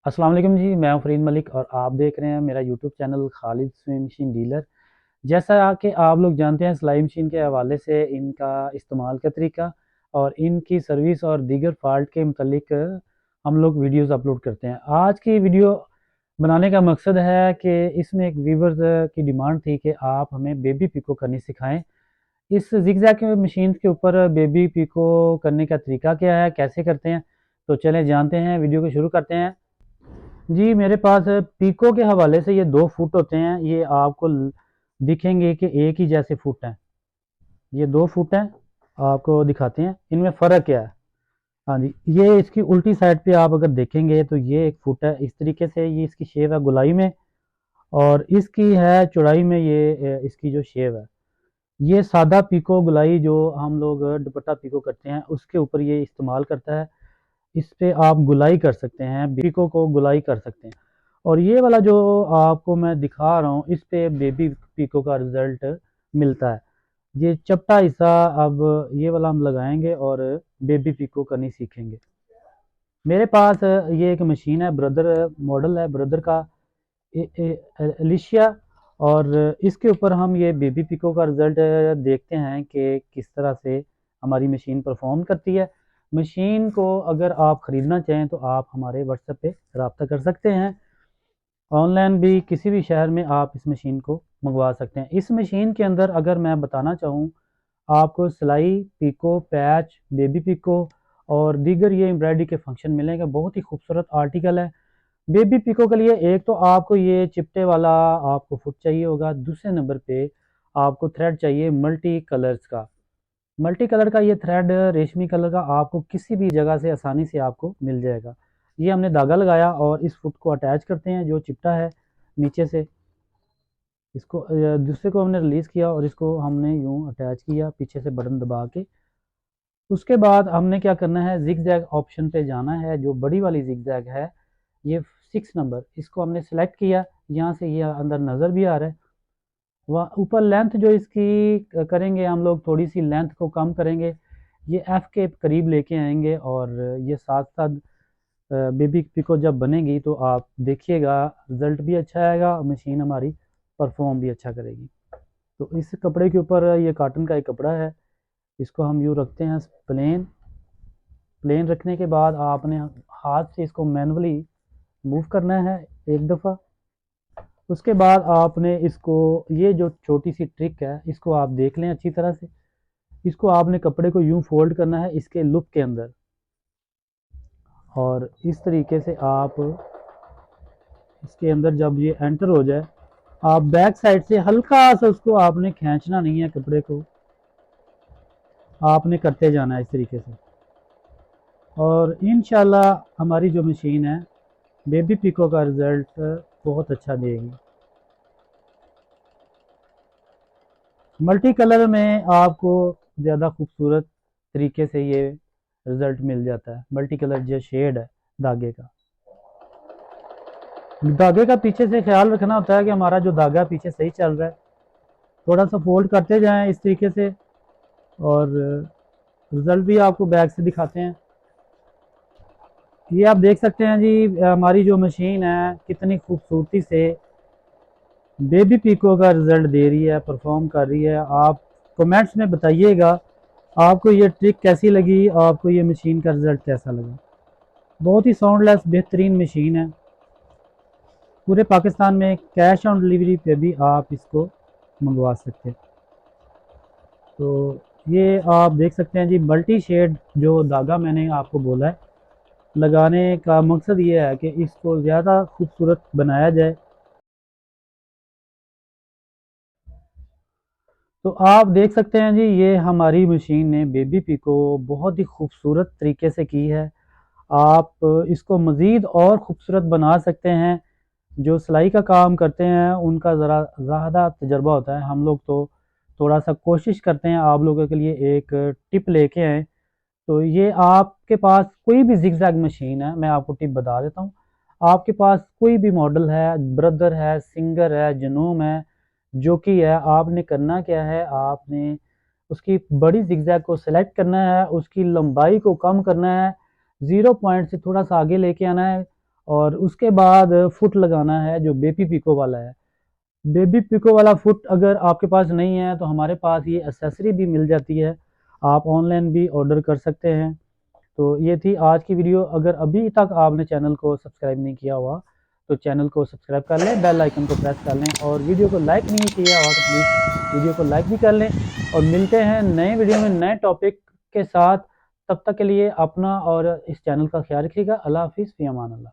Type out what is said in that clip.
अस्सलाम वालेकुम जी, मैं हूं फ़रीद मलिक और आप देख रहे हैं मेरा YouTube channel Khalid swing machine dealer. जैसा कि आप लोग जानते हैं सिलाई मशीन के हवाले से इनका इस्तेमाल का तरीका और इनकी सर्विस और दीगर फ़ाल्ट के मुतल्लिक हम लोग वीडियोस अपलोड करते हैं। आज की वीडियो बनाने का मकसद है कि इसमें एक व्यूवर्स की डिमांड थी कि आप हमें बेबी पिको करनी सिखाएं। इस ज़िगज़ैग मशीन के ऊपर बेबी पिको करने का तरीका क्या है, कैसे करते हैं? तो चलें जानते हैं, वीडियो को शुरू करते हैं। जी, मेरे पास पीको के हवाले से ये 2 फुट होते हैं। ये आपको दिखेंगे कि एक ही जैसे फुट हैं। ये 2 फुट हैं, आपको दिखाते हैं इनमें फ़र्क क्या है। हाँ जी, ये इसकी उल्टी साइड पे आप अगर देखेंगे तो ये 1 फुट है। इस तरीके से ये इसकी शेप है गोलाई में और इसकी है चौड़ाई में ये इसकी जो शेप है। ये सादा पीको गोलाई जो हम लोग दुपट्टा पीको करते हैं उसके ऊपर ये इस्तेमाल करता है। इस पे आप गुलाई कर सकते हैं, पीको को गुलाई कर सकते हैं। और ये वाला जो आपको मैं दिखा रहा हूँ इस पे बेबी पीको का रिजल्ट मिलता है। ये चपटा हिस्सा अब ये वाला हम लगाएंगे और बेबी पीको करनी सीखेंगे। मेरे पास ये एक मशीन है, ब्रदर मॉडल है ब्रदर का एलिशिया। और इसके ऊपर हम ये बेबी पिको का रिज़ल्ट देखते हैं कि किस तरह से हमारी मशीन परफॉर्म करती है। मशीन को अगर आप ख़रीदना चाहें तो आप हमारे व्हाट्सएप पे रब्ता कर सकते हैं। ऑनलाइन भी किसी भी शहर में आप इस मशीन को मंगवा सकते हैं। इस मशीन के अंदर अगर मैं बताना चाहूँ आपको सिलाई, पिको, पैच, बेबी पिको और दीगर ये एम्ब्रॉयडरी के फंक्शन मिलेंगे। बहुत ही खूबसूरत आर्टिकल है। बेबी पिको के लिए एक तो आपको ये चिपटे वाला आपको फुट चाहिए होगा। दूसरे नंबर पे आपको थ्रेड चाहिए मल्टी कलर्स का। मल्टी कलर का ये थ्रेड रेशमी कलर का आपको किसी भी जगह से आसानी से आपको मिल जाएगा। ये हमने धागा लगाया और इस फुट को अटैच करते हैं जो चिपटा है नीचे से। इसको दूसरे को हमने रिलीज़ किया और इसको हमने यूं अटैच किया पीछे से बटन दबा के। उसके बाद हमने क्या करना है, जिग जैग ऑप्शन पे जाना है। जो बड़ी वाली जिग जैग है ये 6 नंबर, इसको हमने सेलेक्ट किया। यहाँ से ये अंदर नज़र भी आ रहा है। वह ऊपर लेंथ जो इसकी करेंगे हम लोग, थोड़ी सी लेंथ को कम करेंगे। ये एफ के करीब लेके आएंगे और ये साथ साथ बेबी पिको जब बनेगी तो आप देखिएगा रिजल्ट भी अच्छा आएगा और मशीन हमारी परफॉर्म भी अच्छा करेगी। तो इस कपड़े के ऊपर ये कॉटन का एक कपड़ा है, इसको हम यूँ रखते हैं प्लेन। प्लेन रखने के बाद आपने हाथ से इसको मैनुअली मूव करना है एक दफ़ा। उसके बाद आपने इसको, ये जो छोटी सी ट्रिक है इसको आप देख लें अच्छी तरह से। इसको आपने कपड़े को यूं फोल्ड करना है इसके लुप के अंदर और इस तरीके से आप इसके अंदर जब ये एंटर हो जाए, आप बैक साइड से हल्का सा उसको आपने खींचना नहीं है, कपड़े को आपने करते जाना है इस तरीके से। और इंशाल्लाह हमारी जो मशीन है बेबी पिको का रिज़ल्ट बहुत अच्छा देगी। मल्टी कलर में आपको ज़्यादा खूबसूरत तरीके से ये रिज़ल्ट मिल जाता है। मल्टी कलर जो शेड है धागे का, धागे का पीछे से ख्याल रखना होता है कि हमारा जो धागा पीछे सही चल रहा है। थोड़ा सा फोल्ड करते जाएं इस तरीके से और रिज़ल्ट भी आपको बैक से दिखाते हैं। ये आप देख सकते हैं जी हमारी जो मशीन है कितनी खूबसूरती से बेबी पिको का रिज़ल्ट दे रही है, परफॉर्म कर रही है। आप कमेंट्स में बताइएगा आपको ये ट्रिक कैसी लगी, आपको ये मशीन का रिज़ल्ट कैसा लगा। बहुत ही साउंडलेस बेहतरीन मशीन है। पूरे पाकिस्तान में कैश ऑन डिलीवरी पे भी आप इसको मंगवा सकते हैं। तो ये आप देख सकते हैं जी मल्टी शेड जो धागा मैंने आपको बोला है, लगाने का मकसद ये है कि इसको ज़्यादा खूबसूरत बनाया जाए। तो आप देख सकते हैं जी ये हमारी मशीन ने बेबी पिको बहुत ही खूबसूरत तरीके से की है। आप इसको मज़ीद और ख़ूबसूरत बना सकते हैं। जो सिलाई का काम करते हैं उनका ज़रा ज़्यादा तजर्बा होता है। हम लोग तो थोड़ा सा कोशिश करते हैं आप लोगों के लिए एक टिप लेके आएँ। तो ये आपके पास कोई भी ज़िगज़ैग मशीन है, मैं आपको टिप बता देता हूँ। आपके पास कोई भी मॉडल है, ब्रदर है, सिंगर है, जनूम है, जोकी है, आपने करना क्या है, आपने उसकी बड़ी ज़िगज़ैग को सेलेक्ट करना है, उसकी लंबाई को कम करना है, 0 पॉइंट से थोड़ा सा आगे लेके आना है और उसके बाद फुट लगाना है जो बेबी पिको वाला है। बेबी पिको वाला फुट अगर आपके पास नहीं है तो हमारे पास ये एसेसरी भी मिल जाती है, आप ऑनलाइन भी ऑर्डर कर सकते हैं। तो ये थी आज की वीडियो। अगर अभी तक आपने चैनल को सब्सक्राइब नहीं किया हुआ तो चैनल को सब्सक्राइब कर लें, बेल आइकन को प्रेस कर लें, और वीडियो को लाइक नहीं किया हुआ तो प्लीज़ वीडियो को लाइक भी कर लें। और मिलते हैं नए वीडियो में नए टॉपिक के साथ। तब तक के लिए अपना और इस चैनल का ख्याल रखिएगा। अल्लाह हाफिज़, फ़ी अमान अल्लाह।